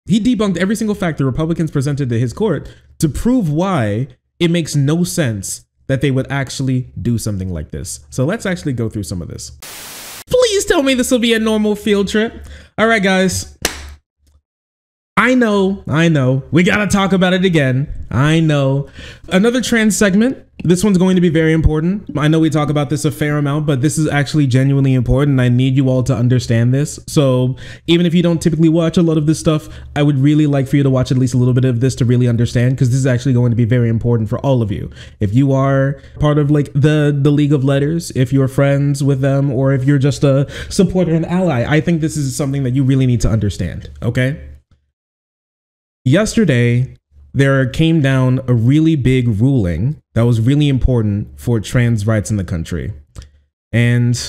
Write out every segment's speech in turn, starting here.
He debunked every single fact the Republicans presented to his court to prove why it makes no sense that they would actually do something like this. So let's actually go through some of this. Please tell me this will be a normal field trip. All right, guys. I know. We gotta talk about it again. I know. Another trans segment. This one's going to be very important. I know we talk about this a fair amount, but this is actually genuinely important. I need you all to understand this. So even if you don't typically watch a lot of this stuff, I would really like for you to watch at least a little bit of this to really understand, because this is actually going to be very important for all of you. If you are part of like the League of Letters, if you're friends with them, or if you're just a supporter and ally, I think this is something that you really need to understand, okay? Yesterday, there came down a really big ruling that was really important for trans rights in the country. And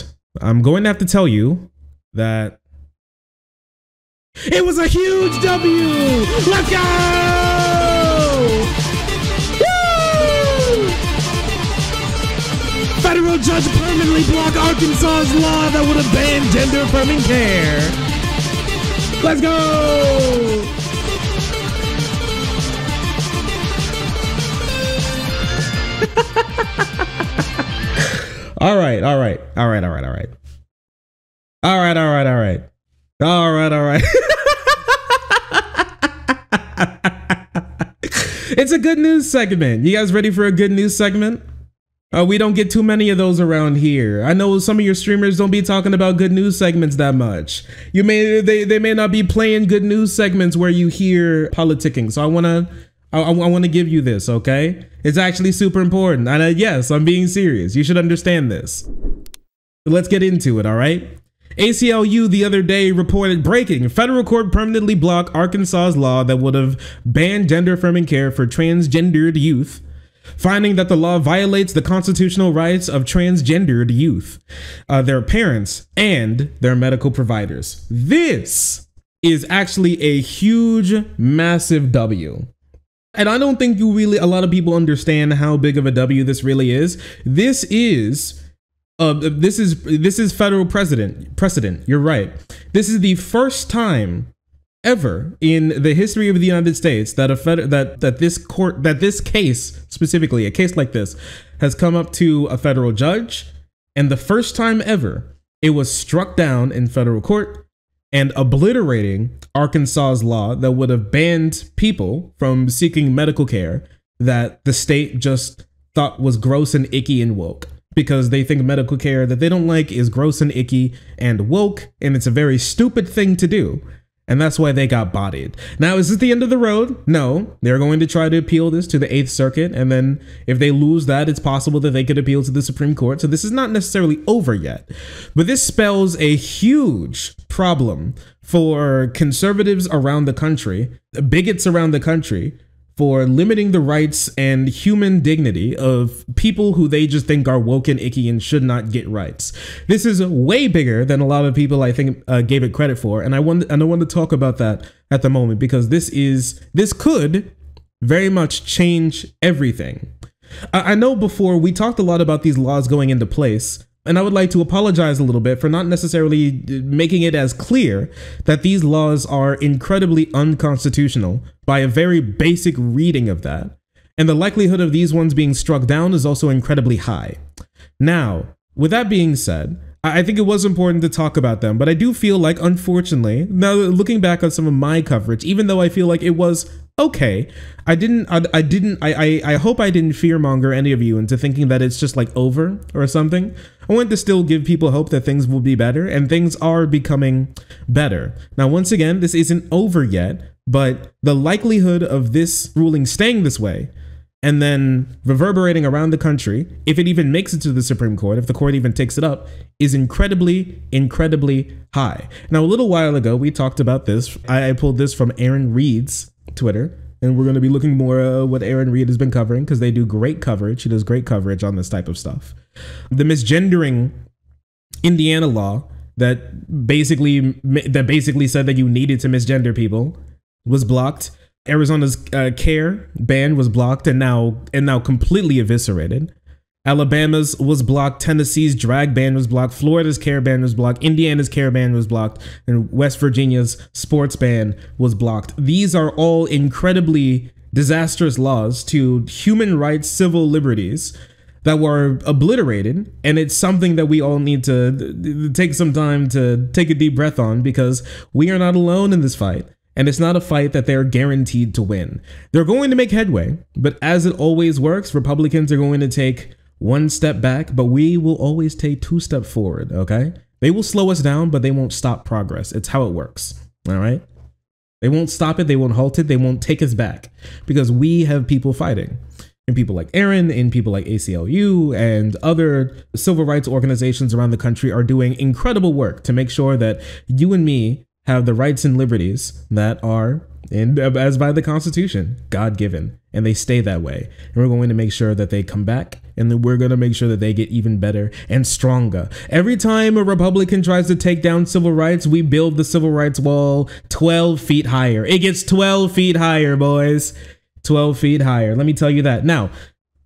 I'm going to have to tell you that it was a huge W! Let's go! Woo! Federal judge permanently blocked Arkansas's law that would have banned gender affirming care. Let's go! All right. It's a good news segment. You guys ready for a good news segment? We don't get too many of those around here. I know some of your streamers don't be talking about good news segments that much. They may not be playing good news segments where you hear politicking. So I want to give you this, okay? It's actually super important. And yes, I'm being serious. You should understand this. So let's get into it, all right? ACLU the other day reported breaking. Federal court permanently blocked Arkansas's law that would have banned gender affirming care for transgendered youth, finding that the law violates the constitutional rights of transgendered youth, their parents, and their medical providers. This is actually a huge, massive W. And I don't think a lot of people understand how big of a W this really is. This is federal precedent. You're right. This is the first time ever in the history of the United States that this case specifically, a case like this, has come up to a federal judge, and the first time ever it was struck down in federal court and obliterating Arkansas's law that would have banned people from seeking medical care that the state just thought was gross and icky and woke, because they think medical care that they don't like is gross and icky and woke, and it's a very stupid thing to do. And that's why they got bodied. Now, is this the end of the road? No, they're going to try to appeal this to the 8th Circuit. And then if they lose that, it's possible that they could appeal to the Supreme Court. So this is not necessarily over yet. But this spells a huge problem for conservatives around the country, bigots around the country, for limiting the rights and human dignity of people who they just think are woke and icky and should not get rights. This is way bigger than a lot of people, I think, gave it credit for. And I want to talk about that at the moment, because this could very much change everything. I know before we talked a lot about these laws going into place, and I would like to apologize a little bit for not necessarily making it as clear that these laws are incredibly unconstitutional by a very basic reading of that. And the likelihood of these ones being struck down is also incredibly high. Now, with that being said, I think it was important to talk about them, but I do feel like, unfortunately, now looking back on some of my coverage, even though I feel like it was okay, I hope I didn't fearmonger any of you into thinking that it's just like over or something. I want to still give people hope that things will be better, and things are becoming better. Now, once again, this isn't over yet, but the likelihood of this ruling staying this way and then reverberating around the country, if it even makes it to the Supreme Court, if the court even takes it up, is incredibly, incredibly high. Now, a little while ago, we talked about this. I pulled this from Aaron Reed's Twitter, and we're going to be looking more at what Aaron Reed has been covering, because they do great coverage. He does great coverage on this type of stuff. The misgendering Indiana law that basically said that you needed to misgender people was blocked. Arizona's care ban was blocked and now completely eviscerated. Alabama's was blocked, Tennessee's drag ban was blocked, Florida's care ban was blocked, Indiana's care ban was blocked, and West Virginia's sports ban was blocked. These are all incredibly disastrous laws to human rights, civil liberties that were obliterated, and it's something that we all need to take some time to take a deep breath on, because we are not alone in this fight. And it's not a fight that they're guaranteed to win. They're going to make headway, but as it always works, Republicans are going to take one step back, but we will always take 2 steps forward, okay? They will slow us down, but they won't stop progress. It's how it works, all right? They won't stop it, they won't halt it, they won't take us back, because we have people fighting. And people like Aaron and people like ACLU and other civil rights organizations around the country are doing incredible work to make sure that you and me have the rights and liberties that are, as by the Constitution, God-given, and they stay that way. And we're going to make sure that they come back, and then we're going to make sure that they get even better and stronger. Every time a Republican tries to take down civil rights, we build the civil rights wall 12 feet higher. It gets 12 feet higher, boys. 12 feet higher. Let me tell you that. Now,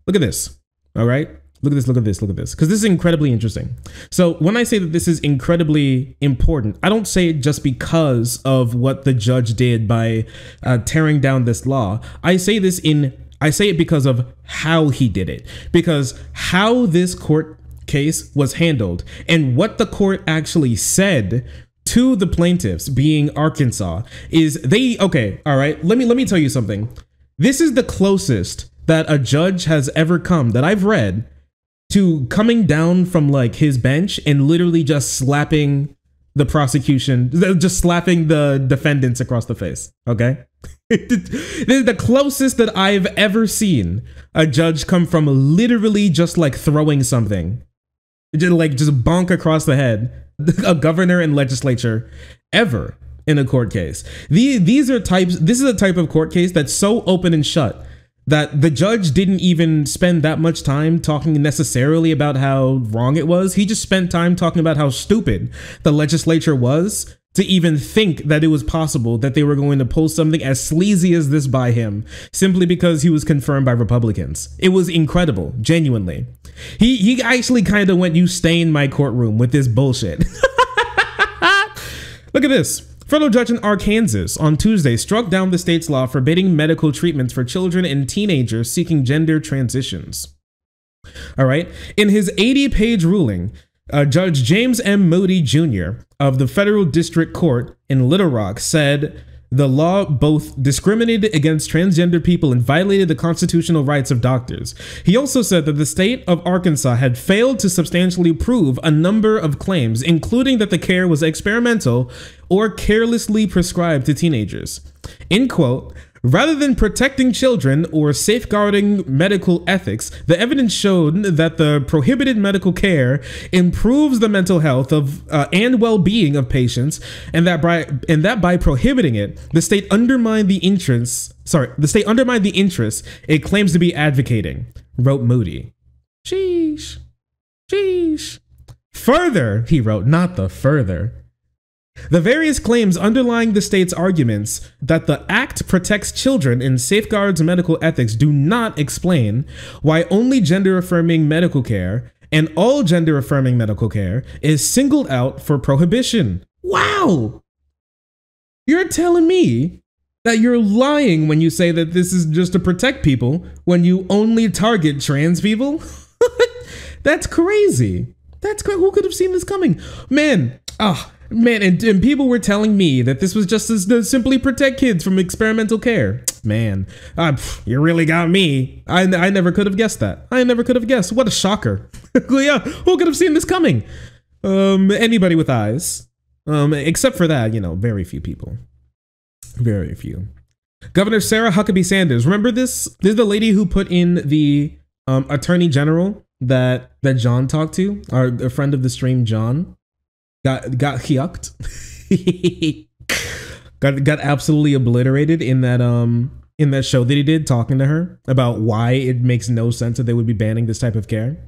look at this. All right. Look at this, look at this, look at this, because this is incredibly interesting. So when I say that this is incredibly important, I don't say it just because of what the judge did by tearing down this law. I say it because of how he did it, because how this court case was handled and what the court actually said to the plaintiffs, being Arkansas, is okay, all right, let me tell you something. This is the closest that a judge has ever come that I've read to coming down from like his bench and literally just slapping the prosecution, just slapping the defendants across the face. Okay. This is the closest that I've ever seen a judge come from literally just like throwing something, just bonk across the head, a governor and legislature ever in a court case. This is a type of court case that's so open and shut that the judge didn't even spend that much time talking necessarily about how wrong it was. He just spent time talking about how stupid the legislature was to even think that it was possible that they were going to pull something as sleazy as this by him simply because he was confirmed by Republicans. It was incredible, genuinely. He actually kind of went, "You stay in my courtroom" with this bullshit. Look at this. Federal judge in Arkansas on Tuesday struck down the state's law forbidding medical treatments for children and teenagers seeking gender transitions. All right. In his 80-page ruling, Judge James M. Moody Jr. of the Federal District Court in Little Rock said the law both discriminated against transgender people and violated the constitutional rights of doctors. He also said that the state of Arkansas had failed to substantially prove a number of claims, including that the care was experimental or carelessly prescribed to teenagers. End quote. Rather than protecting children or safeguarding medical ethics, the evidence showed that the prohibited medical care improves the mental health of and well-being of patients, and that by prohibiting it, the state undermined the interests it claims to be advocating, wrote Moody. Sheesh. Sheesh. Further, he wrote, not the further. The various claims underlying the state's arguments that the act protects children and safeguards medical ethics do not explain why only gender-affirming medical care and all gender-affirming medical care is singled out for prohibition. Wow! You're telling me that you're lying when you say that this is just to protect people when you only target trans people? That's crazy. Who could have seen this coming? Man, and people were telling me that this was just to simply protect kids from experimental care. Man, you really got me. I never could have guessed that. I never could have guessed. What a shocker. Yeah, who could have seen this coming? Anybody with eyes. Except for that, very few people. Very few. Governor Sarah Huckabee Sanders. Remember this? This is the lady who put in the attorney general that John talked to, a friend of the stream, John. Got yucked. got absolutely obliterated in that show that he did, talking to her about why it makes no sense that they would be banning this type of care.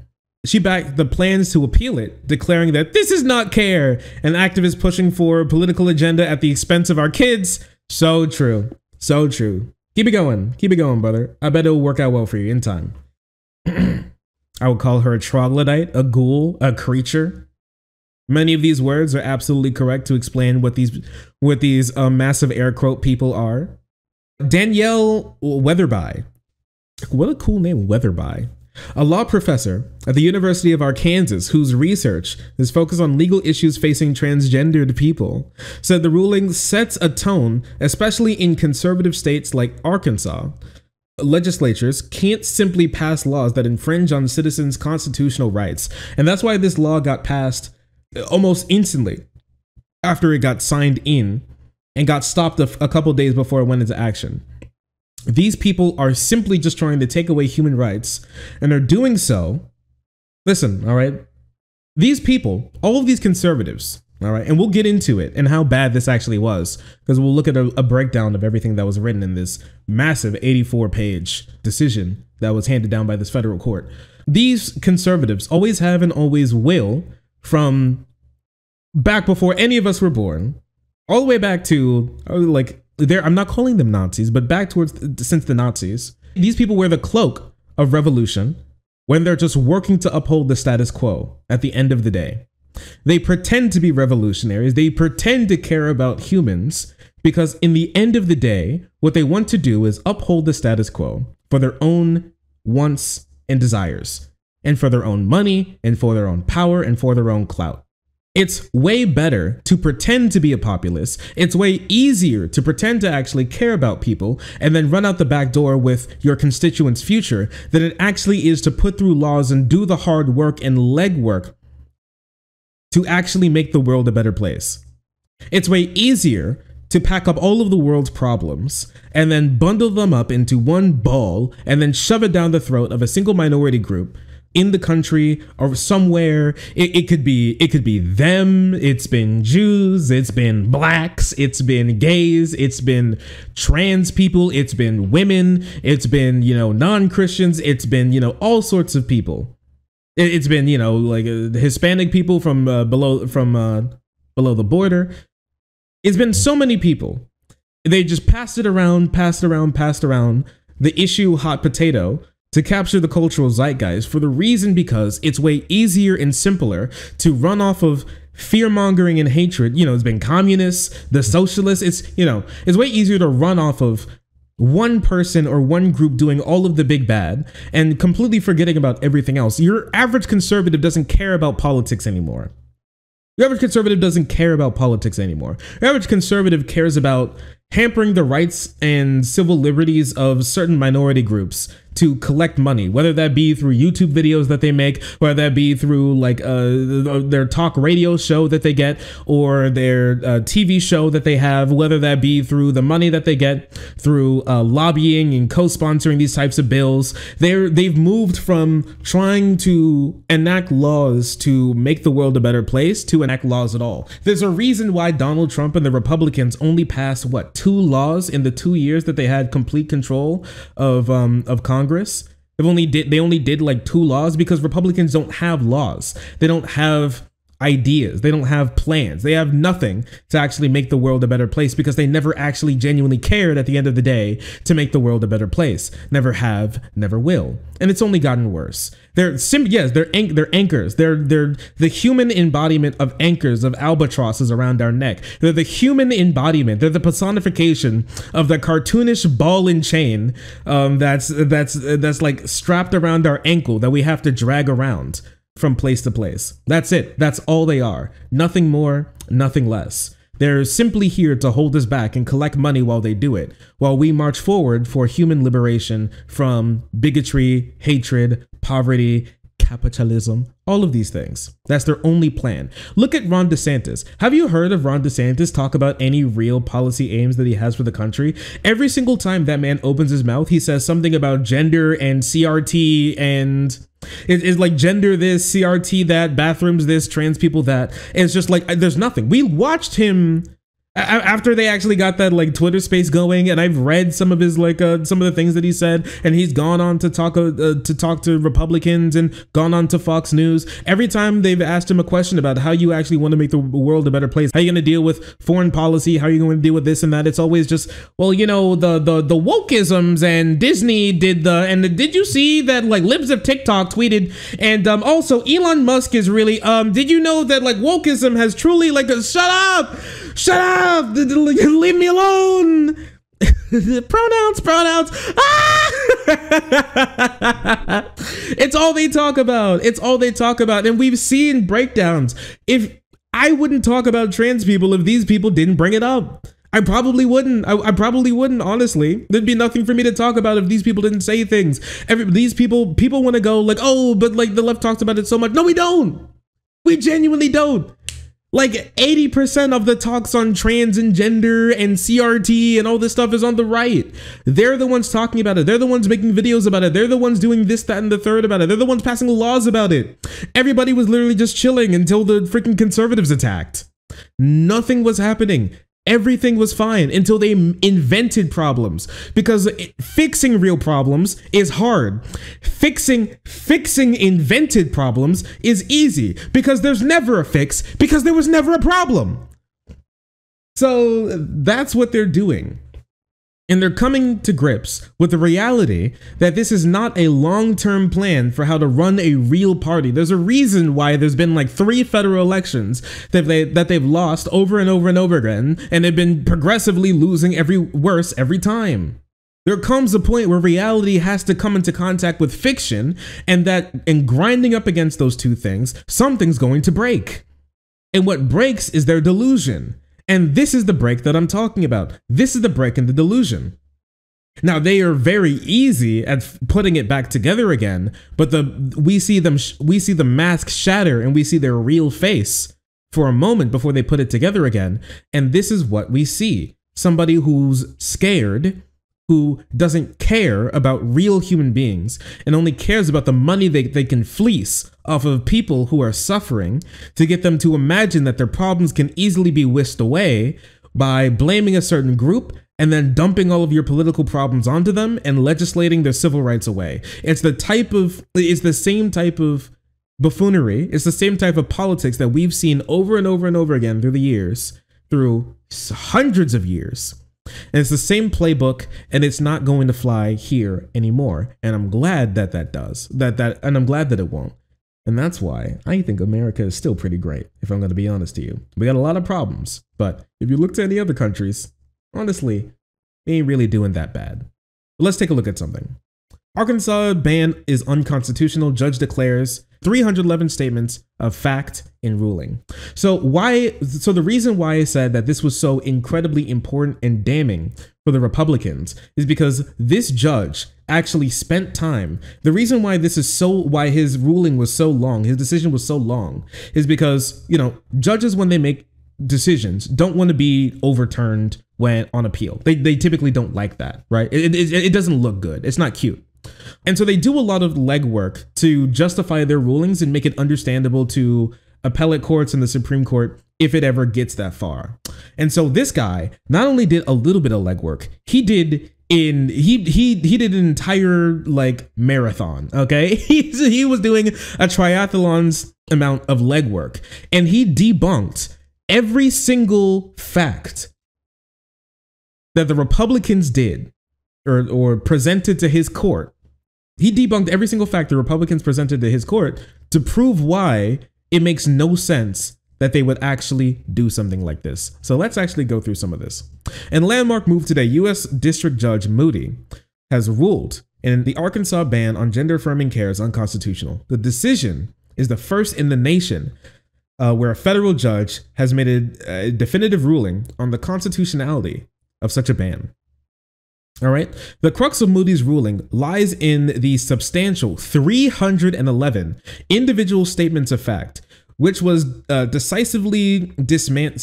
She backed the plans to appeal it, declaring that this is not care, an activist pushing for a political agenda at the expense of our kids. So true. So true. Keep it going, brother. I bet it'll work out well for you in time. I would call her a troglodyte, a ghoul, a creature. Many of these words are absolutely correct to explain what these massive air quote people are. Danielle Weatherby. What a cool name, Weatherby. A law professor at the University of Arkansas whose research is focused on legal issues facing transgendered people, said the ruling sets a tone, especially in conservative states like Arkansas. Legislatures can't simply pass laws that infringe on citizens' constitutional rights. And that's why this law got passed almost instantly after it got signed in and got stopped a couple days before it went into action. These people are simply just trying to take away human rights, and they're doing so. Listen, all right? These people, all of these conservatives, all right, and we'll get into it and how bad this actually was, because we'll look at a breakdown of everything that was written in this massive 84-page decision that was handed down by this federal court. These conservatives always have and always will, from back before any of us were born, all the way back to I'm not calling them Nazis, but back since the Nazis. These people wear the cloak of revolution when they're just working to uphold the status quo at the end of the day. They pretend to be revolutionaries. They pretend to care about humans because in the end of the day, what they want to do is uphold the status quo for their own wants and desires, and for their own money, and for their own power, and for their own clout. It's way better to pretend to be a populist. It's way easier to pretend to actually care about people and then run out the back door with your constituents' future than it actually is to put through laws and do the hard work and legwork to actually make the world a better place. It's way easier to pack up all of the world's problems and then bundle them up into one ball and then shove it down the throat of a single minority group in the country or somewhere. It could be them. It's been Jews. It's been blacks. It's been gays. It's been trans people. It's been women. It's been, non-Christians. It's been, all sorts of people. It's been, Hispanic people from below the border. It's been so many people. They just passed around the issue hot potato to capture the cultural zeitgeist for the reason because it's way easier and simpler to run off of fear-mongering and hatred. It's been communists, the socialists. It's way easier to run off of one person or one group doing all of the big bad and completely forgetting about everything else. Your average conservative doesn't care about politics anymore. Your average conservative doesn't care about politics anymore. Your average conservative cares about hampering the rights and civil liberties of certain minority groups to collect money, whether that be through YouTube videos that they make, whether that be through their talk radio show that they get, or their TV show that they have, whether that be through the money that they get through lobbying and co-sponsoring these types of bills. They've moved from trying to enact laws to make the world a better place to enact laws at all. There's a reason why Donald Trump and the Republicans only passed 2 laws in the 2 years that they had complete control of Congress. They only did 2 laws because Republicans don't have laws. They don't have ideas. They don't have plans. They have nothing to actually make the world a better place because they never actually genuinely cared at the end of the day to make the world a better place. Never have, never will. And it's only gotten worse. They're anchors. They're the human embodiment of anchors, of albatrosses around our neck. They're the human embodiment. They're the personification of the cartoonish ball and chain that's like strapped around our ankle that we have to drag around from place to place. That's it. That's all they are. Nothing more, nothing less. They're simply here to hold us back and collect money while they do it, while we march forward for human liberation from bigotry, hatred, poverty, capitalism, all of these things. That's their only plan. Look at Ron DeSantis. Have you heard of Ron DeSantis talk about any real policy aims that he has for the country? Every single time that man opens his mouth, he says something about gender and CRT and it's like gender this, CRT that, bathrooms this, trans people that. It's just like there's nothing. We watched him After they actually got that like Twitter space going, and I've read some of his like some of the things that he said, and he's gone on to talk to Republicans and gone on to Fox News. Every time they've asked him a question about how you actually want to make the world a better place, how are you going to deal with foreign policy, how are you going to deal with this and that, it's always just, well, you know, the wokeisms, and Disney did and did you see that like libs of TikTok tweeted, and also Elon Musk is really did you know that like wokeism has truly like shut up, leave me alone. pronouns. It's all they talk about. And we've seen breakdowns. If I wouldn't talk about trans people if these people didn't bring it up. I probably wouldn't. I probably wouldn't, honestly. There'd be nothing for me to talk about if these people didn't say things. These people want to go like, oh, but like the left talks about it so much. No, we don't. We genuinely don't. Like 80% of the talks on trans and gender and CRT and all this stuff is on the right. They're the ones talking about it. They're the ones making videos about it. They're the ones doing this, that, and the third about it. They're the ones passing laws about it. Everybody was literally just chilling until the freaking conservatives attacked. Nothing was happening. Everything was fine until they invented problems, because fixing real problems is hard. Fixing invented problems is easy, because there's never a fix, because there was never a problem. So that's what they're doing. And they're coming to grips with the reality that this is not a long-term plan for how to run a real party. There's a reason why there's been like 3 federal elections that they've lost over and over and over again, and they've been progressively losing worse every time. There comes a point where reality has to come into contact with fiction, and grinding up against those two things, something's going to break. And what breaks is their delusion. And this is the break that I'm talking about. This is the break in the delusion. Now, they are very easy at putting it back together again, but we see the mask shatter, and we see their real face for a moment before they put it together again. And this is what we see. Somebody who's scared, who doesn't care about real human beings and only cares about the money they can fleece off of people who are suffering, to get them to imagine that their problems can easily be whisked away by blaming a certain group and then dumping all of your political problems onto them and legislating their civil rights away. It's the same type of buffoonery. It's the same type of politics that we've seen over and over and over again through the years, through hundreds of years. And it's the same playbook, and it's not going to fly here anymore. And I'm glad that does. And I'm glad that it won't. And that's why I think America is still pretty great, if I'm going to be honest to you. We got a lot of problems, but if you look to any other countries, honestly, they ain't really doing that bad. But let's take a look at something. Arkansas ban is unconstitutional. Judge declares 311 statements of fact in ruling. So the reason why I said that this was so incredibly important and damning for the Republicans is because this judge actually spent time. The reason why why his ruling was so long, his decision was so long, is because, you know, judges, when they make decisions, don't want to be overturned when on appeal. They typically don't like that, right? It doesn't look good. It's not cute. And so they do a lot of legwork to justify their rulings and make it understandable to appellate courts and the Supreme Court if it ever gets that far. And so this guy not only did a little bit of legwork, he did an entire like marathon. Okay, he was doing a triathlon's amount of legwork, and he debunked every single fact that the Republicans did or presented to his court. He debunked every single fact the Republicans presented to his court to prove why it makes no sense that they would actually do something like this. So let's actually go through some of this. In a landmark move today, U.S. District Judge Moody has ruled in the Arkansas ban on gender-affirming care is unconstitutional. The decision is the first in the nation where a federal judge has made a definitive ruling on the constitutionality of such a ban. All right. The crux of Moody's ruling lies in the substantial 311 individual statements of fact, which decisively dismantle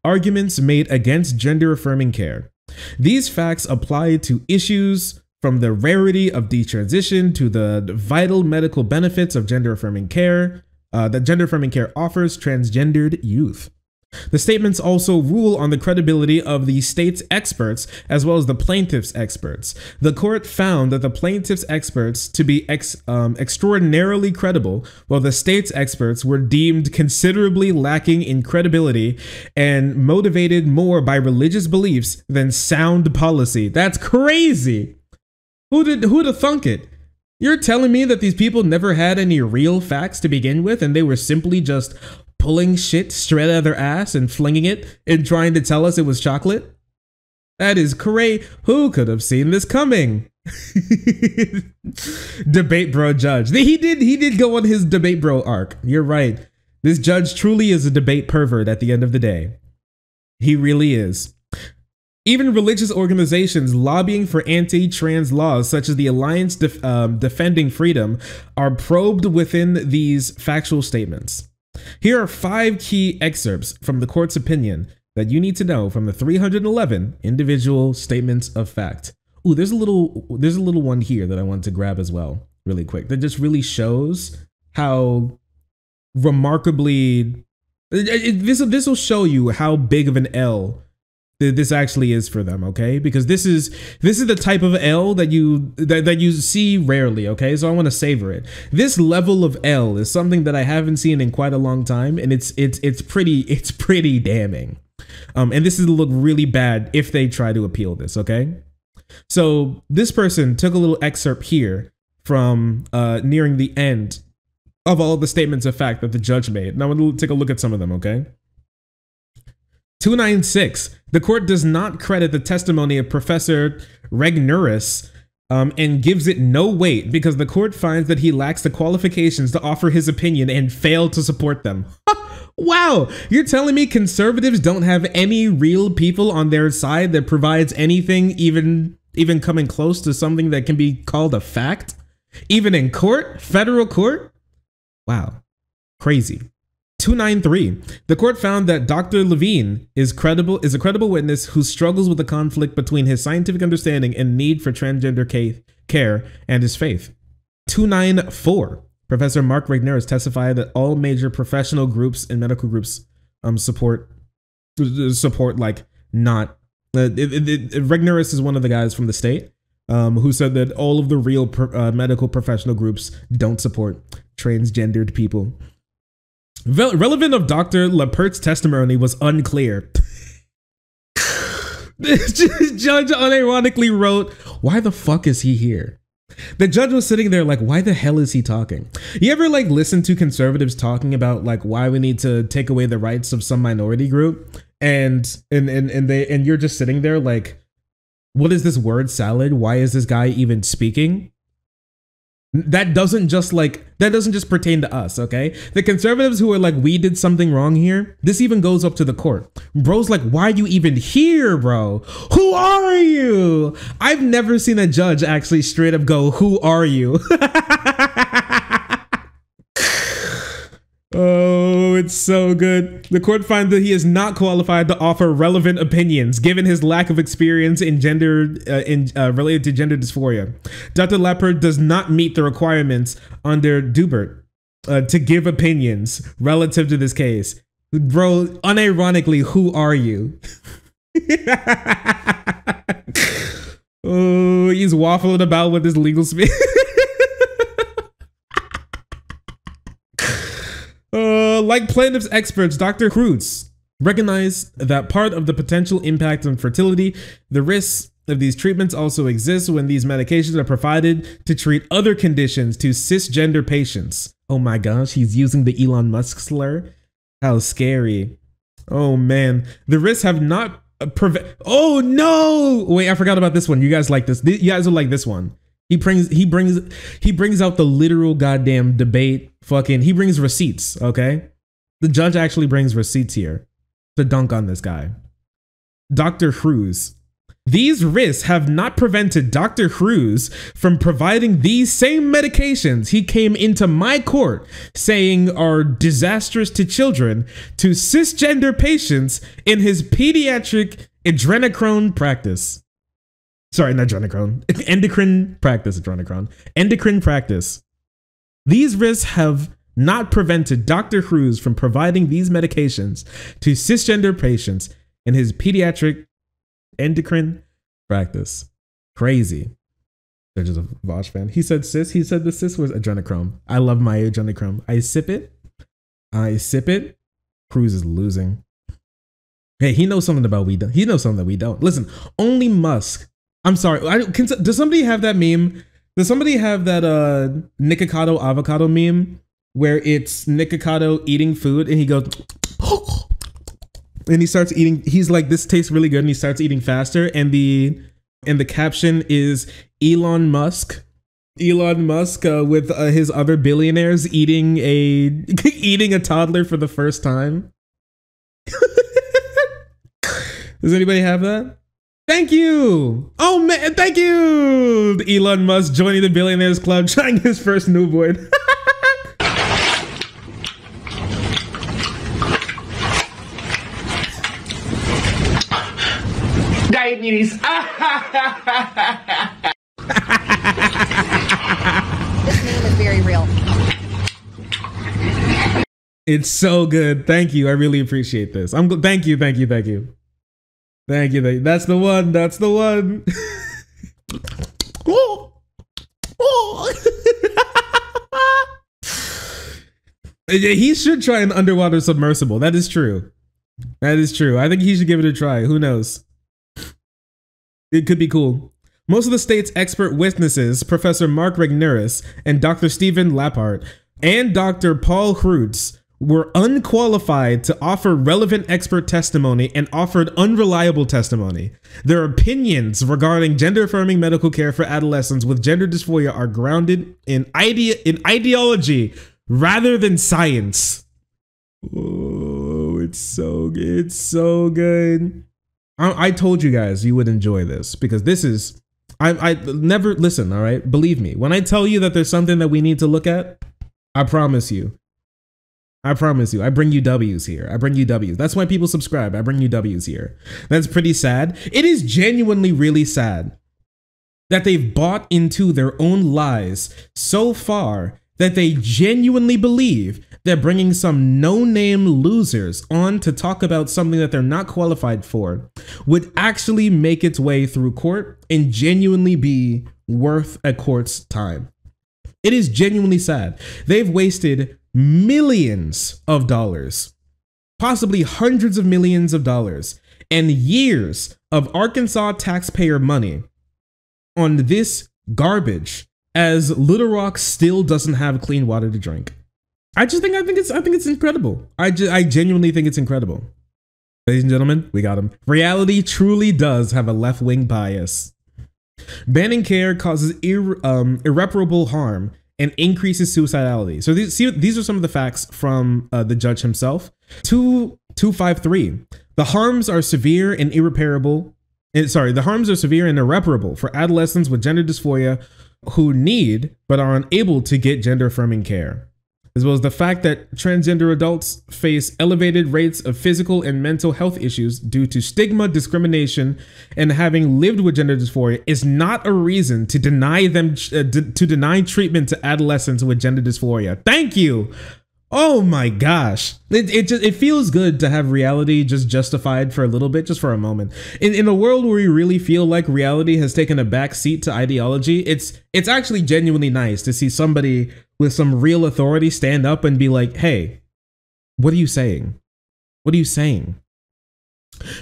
arguments made against gender-affirming care. These facts apply to issues from the rarity of detransition to the vital medical benefits of gender-affirming care that gender-affirming care offers transgendered youth. The statements also rule on the credibility of the state's experts as well as the plaintiff's experts. The court found that the plaintiff's experts to be extraordinarily credible, while the state's experts were deemed considerably lacking in credibility and motivated more by religious beliefs than sound policy. That's crazy. Who'd have thunk it? You're telling me that these people never had any real facts to begin with and they were simply just pulling shit straight out of their ass and flinging it and trying to tell us it was chocolate? That is crazy. Who could have seen this coming? Debate bro judge. He did go on his debate bro arc. You're right. This judge truly is a debate pervert at the end of the day. He really is. Even religious organizations lobbying for anti-trans laws, such as the Alliance Defending Freedom, are probed within these factual statements. Here are 5 key excerpts from the court's opinion that you need to know from the 311 individual statements of fact. Ooh, there's a little one here that I want to grab as well, really quick. That just really shows how remarkably this will show you how big of an L this actually is for them, okay? Because this is the type of L that you see rarely, okay? So I want to savor it. This level of L is something that I haven't seen in quite a long time, and it's pretty damning. And this is to look really bad if they try to appeal this, okay? So this person took a little excerpt here from nearing the end of all the statements of fact that the judge made. Now I'm going to take a look at some of them, okay? 296. The court does not credit the testimony of Professor Regnerus and gives it no weight because the court finds that he lacks the qualifications to offer his opinion and failed to support them. Wow, you're telling me conservatives don't have any real people on their side that provides anything even coming close to something that can be called a fact? Even in court? Federal court? Wow, crazy. 293. The court found that Dr. Levine is a credible witness who struggles with the conflict between his scientific understanding and need for transgender care and his faith. 294. Professor Mark Regnerus testified that all major professional groups and medical groups support like not. Regnerus is one of the guys from the state who said that all of the real medical professional groups don't support transgendered people. Relevant of Dr. Lapert's testimony was unclear. The judge unironically wrote, "Why the fuck is he here?" The judge was sitting there like, why the hell is he talking? You ever like listen to conservatives talking about like why we need to take away the rights of some minority group, and you're just sitting there like, what is this word salad? Why is this guy even speaking? That doesn't just pertain to us, okay? The conservatives who are like, we did something wrong here, this even goes up to the court. Bro's like, why are you even here, bro? Who are you? I've never seen a judge actually straight up go, who are you? Oh, it's so good. The court finds that he is not qualified to offer relevant opinions, given his lack of experience in related to gender dysphoria. Dr. Lapert does not meet the requirements under Dubert to give opinions relative to this case. Bro, unironically, who are you? Oh, he's waffling about with his legal speech. Like plaintiff's experts, Dr. Cruz recognized that part of the potential impact on fertility, the risks of these treatments also exist when these medications are provided to treat other conditions to cisgender patients. Oh my gosh, he's using the Elon Musk slur. How scary. Oh man, the risks have not oh no! Wait, I forgot about this one. You guys like this. You guys will like this one. He brings out the literal goddamn debate. He brings receipts, okay? The judge actually brings receipts here to dunk on this guy. Dr. Cruz. These risks have not prevented Dr. Cruz from providing these same medications he came into my court saying are disastrous to children to cisgender patients in his pediatric adrenochrome practice. Sorry, not adrenochrome. Endocrine practice, adrenochrome. Endocrine practice. These risks have not prevented Dr. Cruz from providing these medications to cisgender patients in his pediatric endocrine practice. Crazy. They're just a Vosh fan. He said cis. He said the cis was adrenochrome. I love my adrenochrome. I sip it. Cruz is losing. Hey, he knows something about we don't. He knows something that we don't. Listen, only Musk. I'm sorry. Does somebody have that meme? Does somebody have that Nikocado avocado meme where it's Nikocado eating food and he goes and he starts eating. He's like, this tastes really good, and he starts eating faster. And the caption is Elon Musk with his other billionaires eating a toddler for the first time. Does anybody have that? Thank you. Oh man, thank you. Elon Musk joining the billionaires club, trying his first newborn. Diabetes. This meme is very real. It's so good. Thank you. I really appreciate this. Thank you. That's the one. That's the one. He should try an underwater submersible. That is true. I think he should give it a try. Who knows? It could be cool. Most of the state's expert witnesses, Professor Mark Regnerus and Dr. Stephen Lappart and Dr. Paul Kreutz, were unqualified to offer relevant expert testimony and offered unreliable testimony. Their opinions regarding gender-affirming medical care for adolescents with gender dysphoria are grounded in ideology rather than science. Oh, it's so good. It's so good. I told you guys you would enjoy this because this is, I never, listen, all right? Believe me, when I tell you that there's something that we need to look at, I promise you. I bring you W's here. That's why people subscribe. I bring you W's here. That's pretty sad. It is genuinely really sad that they've bought into their own lies so far that they genuinely believe that bringing some no-name losers on to talk about something that they're not qualified for would actually make its way through court and genuinely be worth a court's time. It is genuinely sad. They've wasted millions of dollars, possibly hundreds of millions of dollars, and years of Arkansas taxpayer money on this garbage as Little Rock still doesn't have clean water to drink. I think it's incredible. I genuinely think it's incredible. Ladies and gentlemen, we got him. Reality truly does have a left-wing bias. Banning care causes irreparable harm and increases suicidality. So these are some of the facts from the judge himself. 253. The harms are severe and irreparable. The harms are severe and irreparable for adolescents with gender dysphoria who need but are unable to get gender-affirming care, as well as the fact that transgender adults face elevated rates of physical and mental health issues due to stigma, discrimination, and having lived with gender dysphoria is not a reason to deny them treatment to adolescents with gender dysphoria. Thank you. Oh my gosh. It feels good to have reality just justified for a little bit, just for a moment. In a world where we really feel like reality has taken a back seat to ideology, it's actually genuinely nice to see somebody with some real authority stand up and be like, hey, what are you saying? What are you saying?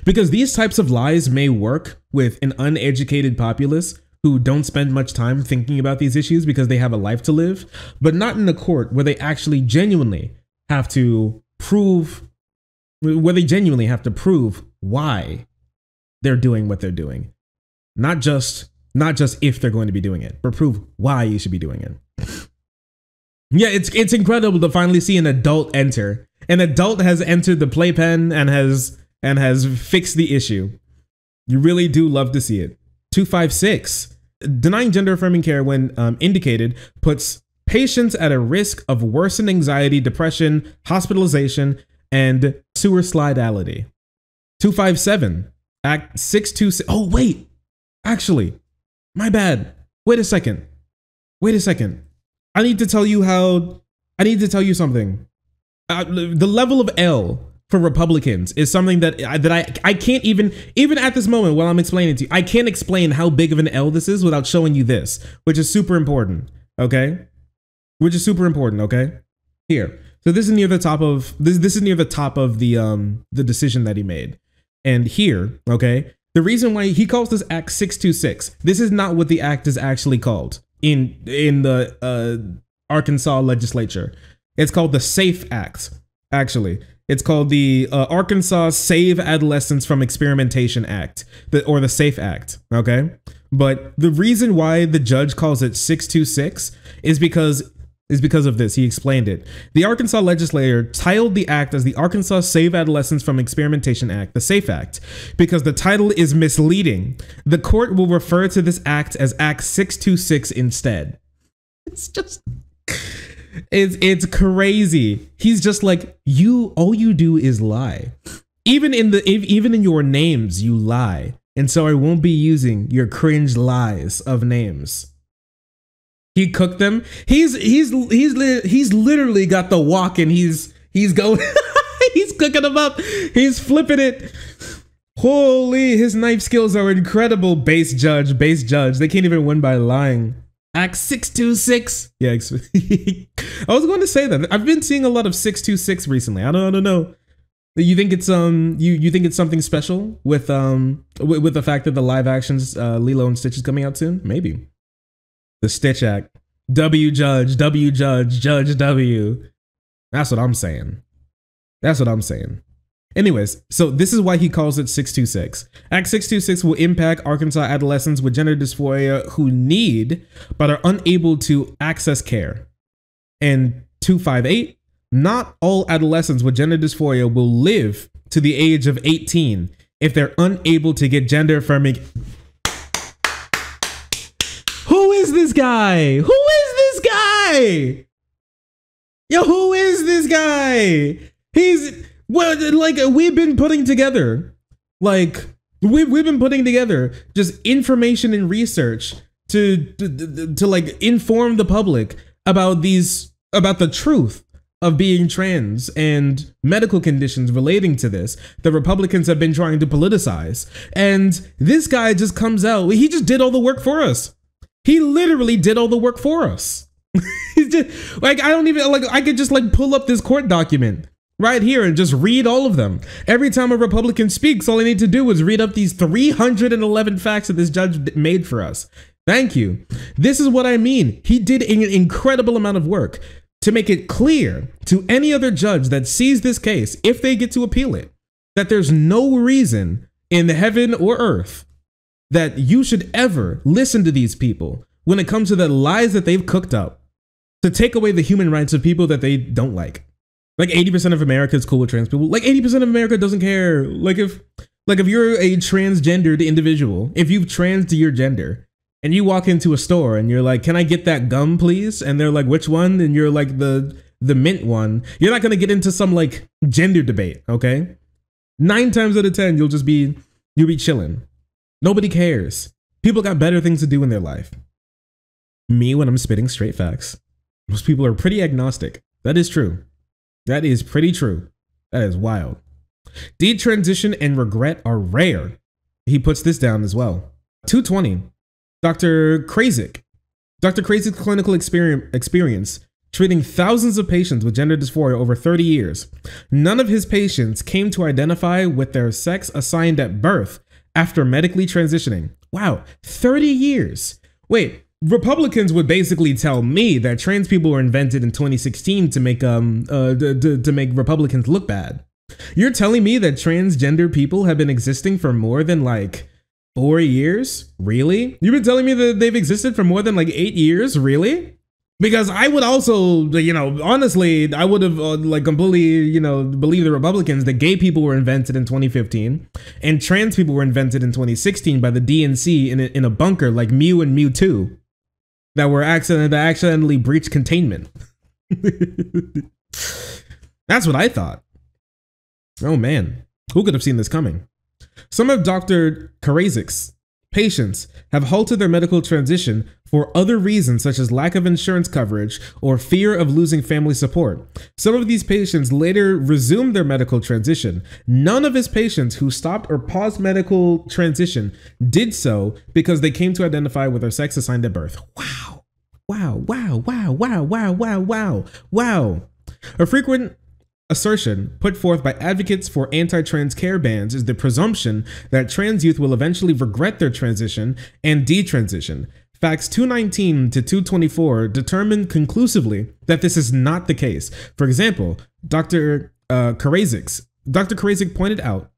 Because these types of lies may work with an uneducated populace who don't spend much time thinking about these issues because they have a life to live, but not in the court where they actually genuinely have to prove, why they're doing what they're doing. Not just if they're going to be doing it, but prove why you should be doing it. Yeah, it's incredible to finally see an adult enter. An adult has entered the playpen and has fixed the issue. You really do love to see it. 256. Denying gender affirming care when indicated puts patients at a risk of worsened anxiety, depression, hospitalization, and suicidality. 257. Act 626. Oh, wait. Actually, my bad. Wait a second. I need to tell you how I need to tell you something. The level of L for Republicans is something that I can't even at this moment while I'm explaining to you, I can't explain how big of an L this is without showing you this, which is super important. Okay, which is super important. Okay, here. So this is near the top of this is near the top of the decision that he made, and here, okay, the reason why he calls this Act 626. This is not what the act is actually called in the Arkansas legislature. It's called the SAFE Act. Actually, it's called the Arkansas Save Adolescents from Experimentation Act, or the SAFE Act. Okay, but the reason why the judge calls it 626 is because of this. He explained it. The Arkansas legislature titled the act as the Arkansas Save Adolescents from Experimentation Act, the SAFE Act, because the title is misleading. The court will refer to this act as Act 626 instead. It's just, it's crazy. He's just like, all you do is lie. Even in your names, you lie. And so I won't be using your cringe lies of names. He cooked them. He's literally got the wok and he's going he's cooking them up. He's flipping it. Holy, his knife skills are incredible. Base judge. They can't even win by lying. Act 626. Yeah, I was going to say that. I've been seeing a lot of 626 recently. I don't know. You think it's you think it's something special with the fact that the live actions Lilo and Stitch is coming out soon? Maybe. The Stitch Act. Judge W. That's what I'm saying. Anyways, so this is why he calls it 626. Act 626 will impact Arkansas adolescents with gender dysphoria who need but are unable to access care. And 258, not all adolescents with gender dysphoria will live to the age of 18 if they're unable to get gender affirming. Who is this guy? Yo, who is this guy? He's, well, like, we've been putting together just information and research to like inform the public about the truth of being trans and medical conditions relating to this that Republicans have been trying to politicize. And this guy just comes out. He just did all the work for us. He literally did all the work for us. He's just like, I don't even, like, I could just like pull up this court document right here and just read all of them. Every time a Republican speaks, all I need to do is read up these 311 facts that this judge made for us. Thank you. This is what I mean. He did an incredible amount of work to make it clear to any other judge that sees this case, if they get to appeal it, that there's no reason in heaven or earth that you should ever listen to these people when it comes to the lies that they've cooked up to take away the human rights of people that they don't like. Like 80% of America is cool with trans people. Like 80% of America doesn't care. Like if you're a transgendered individual, if you've transed your gender and you walk into a store and you're like, can I get that gum, please? And they're like, which one? And you're like, the mint one. You're not going to get into some like gender debate. Okay. 9 times out of 10, you'll be chilling. Nobody cares. People got better things to do in their life. Me, when I'm spitting straight facts, most people are pretty agnostic. That is true. That is pretty true. That is wild. Detransition and regret are rare. He puts this down as well. 220. Dr. Krasik. Dr. Krasik's clinical experience treating thousands of patients with gender dysphoria over 30 years. None of his patients came to identify with their sex assigned at birth after medically transitioning. Wow, 30 years. Wait, Republicans would basically tell me that trans people were invented in 2016 to make Republicans look bad. You're telling me that transgender people have been existing for more than like 4 years? Really? You've been telling me that they've existed for more than like 8 years? Really? Because I would also, honestly, I would have like completely, believe the Republicans that gay people were invented in 2015 and trans people were invented in 2016 by the DNC in a bunker like Mew and Mewtwo that accidentally breached containment. That's what I thought. Oh man, who could have seen this coming? Some of Dr. Krasik's patients have halted their medical transition for other reasons such as lack of insurance coverage or fear of losing family support. Some of these patients later resumed their medical transition. None of his patients who stopped or paused medical transition did so because they came to identify with their sex assigned at birth. Wow. Wow, wow, wow, wow, wow, wow, wow, wow. A frequent assertion put forth by advocates for anti-trans care bans is the presumption that trans youth will eventually regret their transition and detransition. Facts 219 to 224 determine conclusively that this is not the case. For example, Dr. Karazik pointed out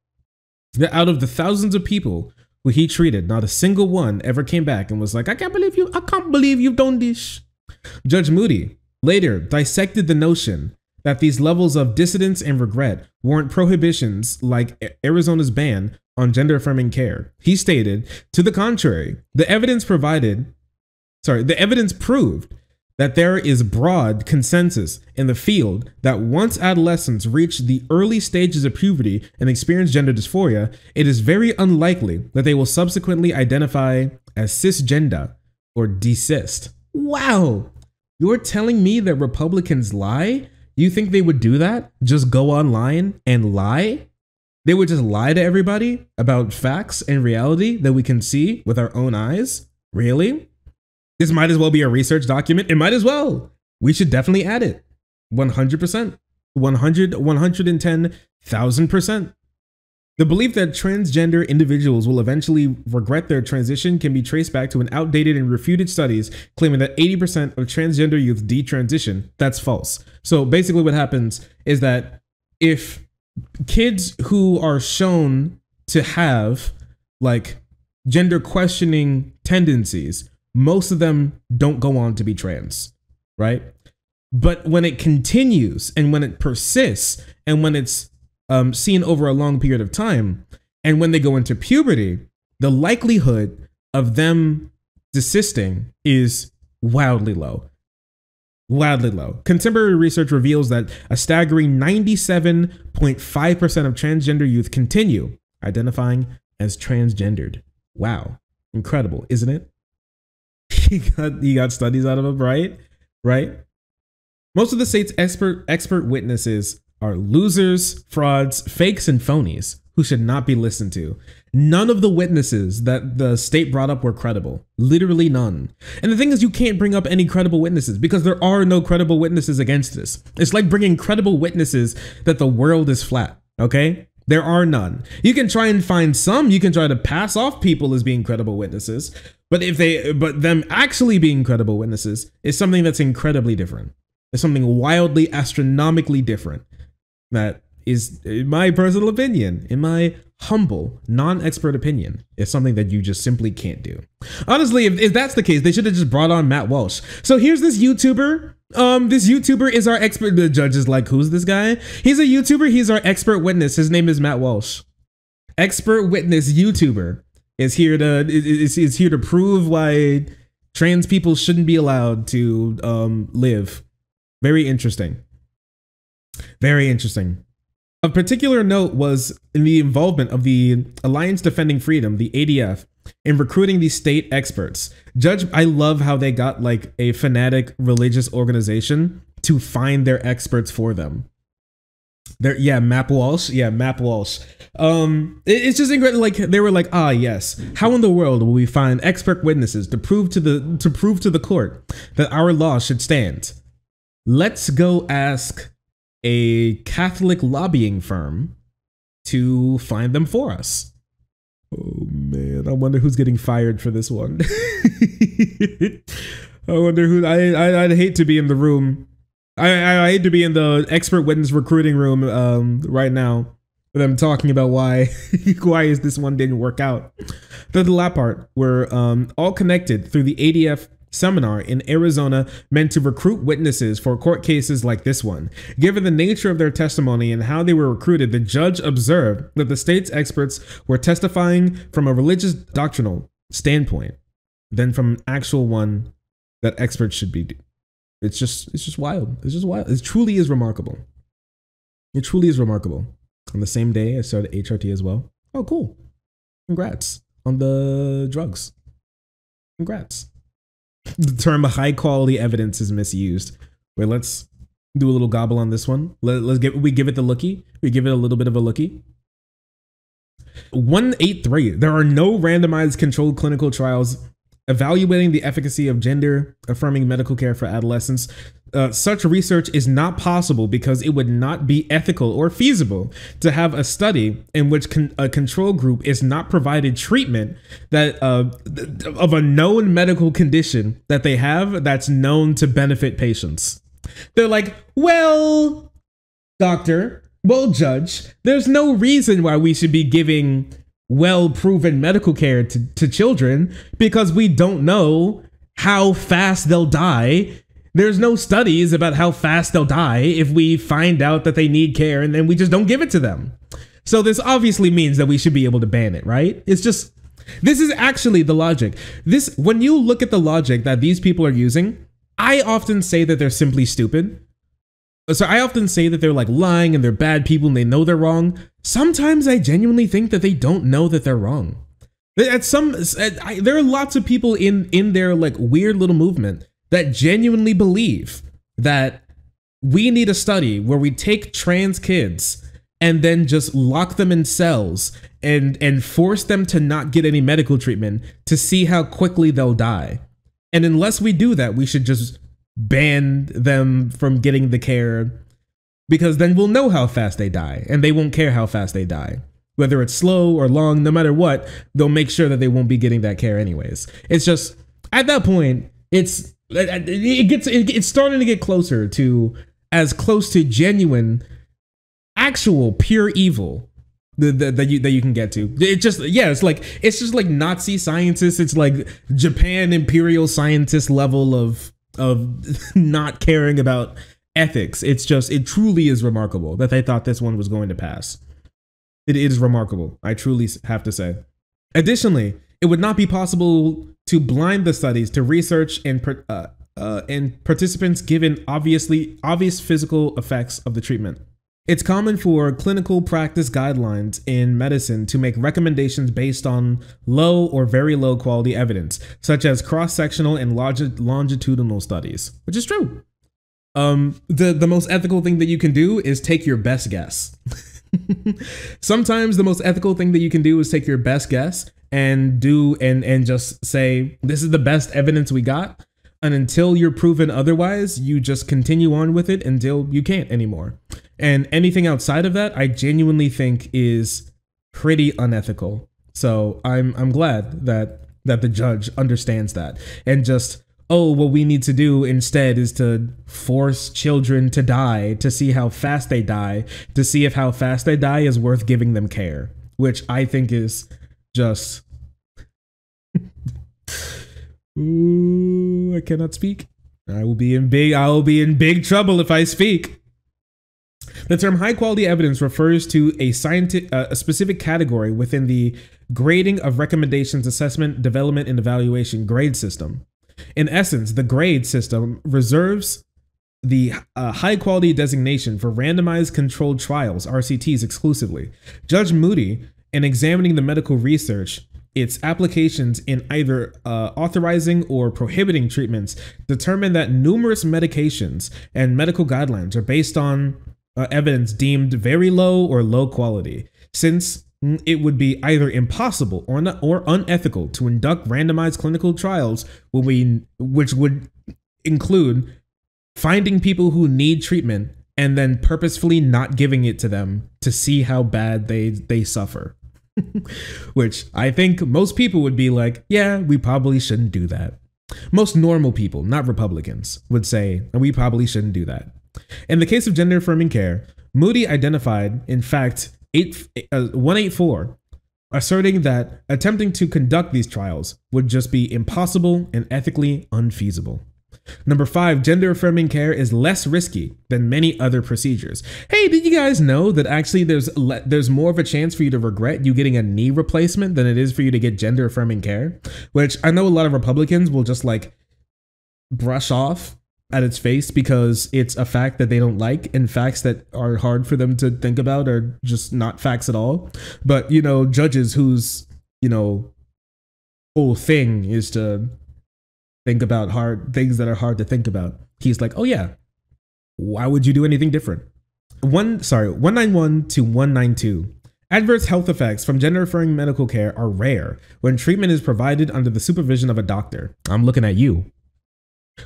that out of the thousands of people who he treated, not a single one ever came back and was like, I can't believe you've done this. Judge Moody later dissected the notion that these levels of dissidence and regret warrant prohibitions like Arizona's ban on gender affirming care. He stated, to the contrary, the evidence proved that there is broad consensus in the field that once adolescents reach the early stages of puberty and experience gender dysphoria, it is very unlikely that they will subsequently identify as cisgender or desist. Wow. You're telling me that Republicans lie? You think they would do that? Just go online and lie? They would just lie to everybody about facts and reality that we can see with our own eyes? Really? This might as well be a research document. It might as well. We should definitely add it. 100%. 110,000%. The belief that transgender individuals will eventually regret their transition can be traced back to an outdated and refuted studies claiming that 80% of transgender youth detransition. That's false. So basically what happens is that if kids who are shown to have like gender questioning tendencies, most of them don't go on to be trans, right? But when it continues and when it persists and when it's seen over a long period of time, and when they go into puberty, the likelihood of them desisting is wildly low. Wildly low. Contemporary research reveals that a staggering 97.5% of transgender youth continue identifying as transgendered. Wow. Incredible, isn't it? He got studies out of it, right? Right? Most of the state's expert witnesses are losers, frauds, fakes, and phonies who should not be listened to. None of the witnesses that the state brought up were credible. Literally none. And the thing is, you can't bring up any credible witnesses because there are no credible witnesses against this. It's like bringing credible witnesses that the world is flat, okay? There are none. You can try and find some. You can try to pass off people as being credible witnesses, but them actually being credible witnesses is something that's incredibly different. It's something wildly, astronomically different. That is, in my personal opinion, in my humble, non-expert opinion, is something that you just simply can't do. Honestly, if that's the case, they should have just brought on Matt Walsh. So here's this YouTuber. This YouTuber is our expert. The judge is like, who's this guy? He's a YouTuber. He's our expert witness. His name is Matt Walsh. Expert witness YouTuber is here to prove why trans people shouldn't be allowed to live. Very interesting. Very interesting. Of particular note was in the involvement of the Alliance Defending Freedom, the ADF, in recruiting these state experts. I love how they got like a fanatic religious organization to find their experts for them. Matt Walsh. It's just incredible. Like they were like, ah, yes. How in the world will we find expert witnesses to prove to the court that our law should stand? Let's go ask a Catholic lobbying firm to find them for us. Oh man, I wonder who's getting fired for this one. I wonder who. I'd hate to be in the room. I hate to be in the expert witness recruiting room right now with them talking about why is this one didn't work out. The last part were all connected through the ADF seminar in Arizona meant to recruit witnesses for court cases like this one. Given the nature of their testimony and how they were recruited, the judge observed that the state's experts were testifying from a religious doctrinal standpoint than from an actual one that experts should be. It's just wild. It's just wild. It truly is remarkable. It truly is remarkable. On the same day, I started HRT as well. Oh, cool. Congrats. drugs. Congrats. The term high quality evidence is misused. Wait, let's do a little gobble on this one. We give it the lookie. We give it a little bit of a lookie. 183. There are no randomized controlled clinical trials evaluating the efficacy of gender affirming medical care for adolescents. Such research is not possible because it would not be ethical or feasible to have a study in which a control group is not provided treatment that of a known medical condition that they have that's known to benefit patients. They're like, well, doctor, well, judge, there's no reason why we should be giving well-proven medical care to children because we don't know how fast they'll die. There's no studies about how fast they'll die if we find out that they need care and then we just don't give it to them. So this obviously means that we should be able to ban it, right? It's just, this is actually the logic. When you look at the logic that these people are using, I often say that they're simply stupid. So I often say that they're like lying and they're bad people and they know they're wrong. Sometimes I genuinely think that they don't know that they're wrong. There are lots of people in their like weird little movement that genuinely believe that we need a study where we take trans kids and then just lock them in cells and force them to not get any medical treatment to see how quickly they'll die. And unless we do that, we should just ban them from getting the care because then we'll know how fast they die and they won't care how fast they die. Whether it's slow or long, no matter what, they'll make sure that they won't be getting that care anyways. It's just, at that point, it's starting to get closer to as close to genuine, actual, pure evil that you can get to. It's just like Nazi scientists. It's like Japan imperial scientist level of not caring about ethics. It truly is remarkable that they thought this one was going to pass. It is remarkable, I truly have to say. Additionally, it would not be possible to blind the studies to research and participants given obvious physical effects of the treatment. It's common for clinical practice guidelines in medicine to make recommendations based on low or very low quality evidence, such as cross-sectional and longitudinal studies, which is true. The most ethical thing that you can do is take your best guess. Sometimes the most ethical thing that you can do is take your best guess and just say, this is the best evidence we got. And until you're proven otherwise, you just continue on with it until you can't anymore. And anything outside of that, I genuinely think is pretty unethical. So I'm glad that the judge understands that and just, oh, what we need to do instead is to force children to die to see how fast they die, to see if how fast they die is worth giving them care, which I think is just, ooh, I cannot speak. I will be in big trouble if I speak. The term high quality evidence refers to a specific category within the grading of recommendations, assessment, development, and evaluation grade system. In essence, the grade system reserves the high quality designation for randomized controlled trials, RCTs, exclusively. Judge Moody, in examining the medical research, its applications in either authorizing or prohibiting treatments, determined that numerous medications and medical guidelines are based on evidence deemed very low or low quality, since it would be either impossible or unethical to conduct randomized clinical trials which would include finding people who need treatment and then purposefully not giving it to them to see how bad they suffer. Which I think most people would be like, yeah, we probably shouldn't do that. Most normal people, not Republicans, would say, we probably shouldn't do that. In the case of gender affirming care, Moody identified, in fact, 184, asserting that attempting to conduct these trials would just be impossible and ethically unfeasible. Number 5, gender affirming care is less risky than many other procedures. Hey, did you guys know that actually there's more of a chance for you to regret you getting a knee replacement than it is for you to get gender affirming care? Which I know a lot of Republicans will just like brush off at its face because it's a fact that they don't like, and facts that are hard for them to think about are just not facts at all. But, you know, judges whose, you know, whole thing is to think about hard things that are hard to think about. He's like, oh yeah, why would you do anything different? 191 to 192. Adverse health effects from gender-affirming medical care are rare when treatment is provided under the supervision of a doctor. I'm looking at you.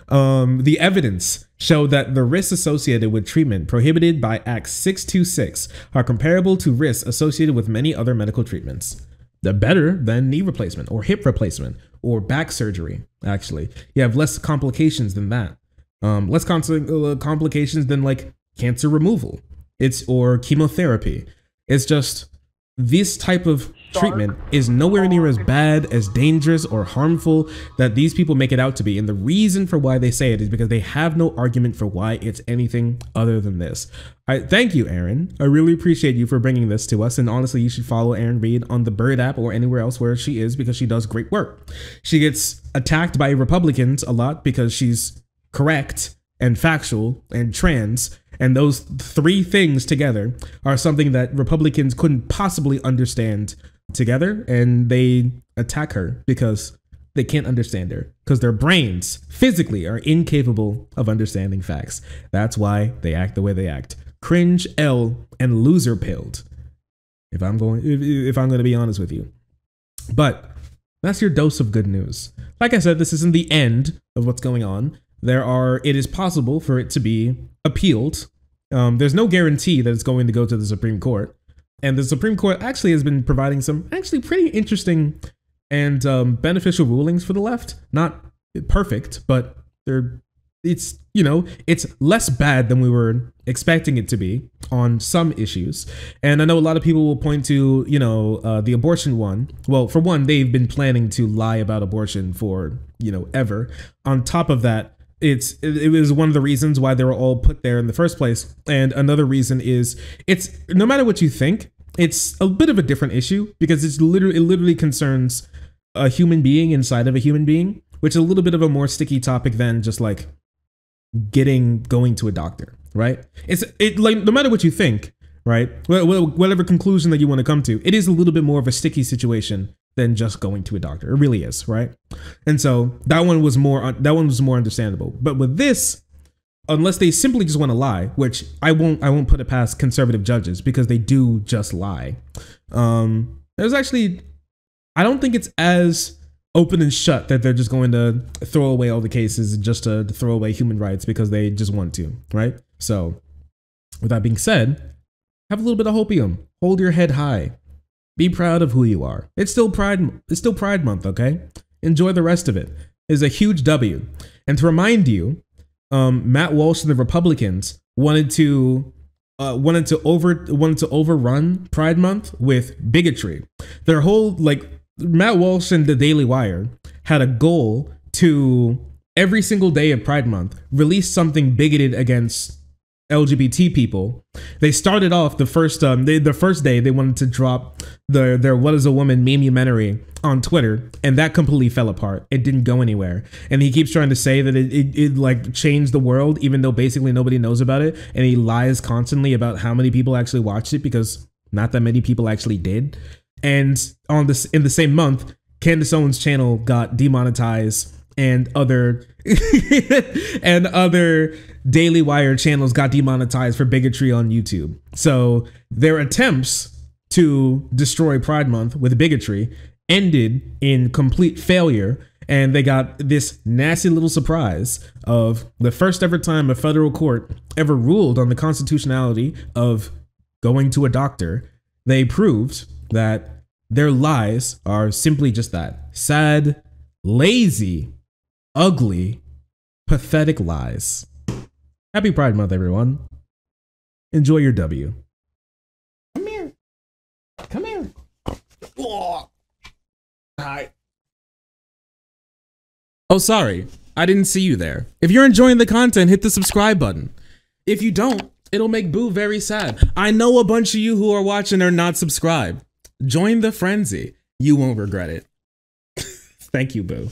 The evidence showed that the risks associated with treatment prohibited by Act 626 are comparable to risks associated with many other medical treatments. They're better than knee replacement or hip replacement or back surgery, actually. You have less complications than that. Less complications than like cancer removal. Or chemotherapy. It's just this type of treatment is nowhere near as bad, as dangerous or harmful that these people make it out to be. And the reason for why they say it is because they have no argument for why it's anything other than this. Thank you, Aaron. I really appreciate you for bringing this to us. And honestly, you should follow Aaron Reed on the Bird app or anywhere else where she is, because she does great work. She gets attacked by Republicans a lot because she's correct and factual and trans. And those three things together are something that Republicans couldn't possibly understand together. And they attack her because they can't understand her, because their brains physically are incapable of understanding facts. That's why they act the way they act. Cringe, L, and loser pilled. If I'm going to be honest with you. But that's your dose of good news. Like I said, this isn't the end of what's going on. It is possible for it to be appealed. There's no guarantee that it's going to go to the Supreme Court. And the Supreme Court actually has been providing some actually pretty interesting and beneficial rulings for the left. Not perfect, but it's less bad than we were expecting it to be on some issues. And I know a lot of people will point to, the abortion one. Well, for one, they've been planning to lie about abortion for, ever. On top of that, it was one of the reasons why they were all put there in the first place. And another reason is it's, no matter what you think, it's a bit of a different issue, because it literally concerns a human being inside of a human being, which is a little bit of a more sticky topic than just like going to a doctor, right? It like, no matter what you think, right? Whatever conclusion that you want to come to, it is a little bit more of a sticky situation than just going to a doctor. It really is, right? And so that one was more understandable. But with this, unless they simply just want to lie, which I won't put it past conservative judges, because they do just lie. There's actually, I don't think it's as open and shut that they're just going to throw away all the cases just to throw away human rights because they just want to, right? So with that being said, have a little bit of hopium. Hold your head high. Be proud of who you are. It's still Pride Month, okay? Enjoy the rest of it. It's a huge W. And to remind you, Matt Walsh and the Republicans wanted to overrun Pride Month with bigotry. Their whole, Matt Walsh and the Daily Wire had a goal to, every single day of Pride Month, release something bigoted against LGBT people. They started off the first day they wanted to drop their What Is a Woman memementary on Twitter, and that completely fell apart. It didn't go anywhere. And he keeps trying to say that it like changed the world, even though basically nobody knows about it. And he lies constantly about how many people actually watched it, because not that many people actually did. And in the same month, Candace Owens' channel got demonetized, and other Daily Wire channels got demonetized for bigotry on YouTube. So their attempts to destroy Pride Month with bigotry ended in complete failure, and they got this nasty little surprise of the first ever time a federal court ever ruled on the constitutionality of going to a doctor. They proved that their lies are simply just that: sad, lazy, ugly, pathetic lies. Happy Pride Month, everyone. Enjoy your W. Come here. Come here. Oh. Hi. Oh, sorry. I didn't see you there. If you're enjoying the content, hit the subscribe button. If you don't, it'll make Boo very sad. I know a bunch of you who are watching are not subscribed. Join the frenzy. You won't regret it. Thank you, Boo.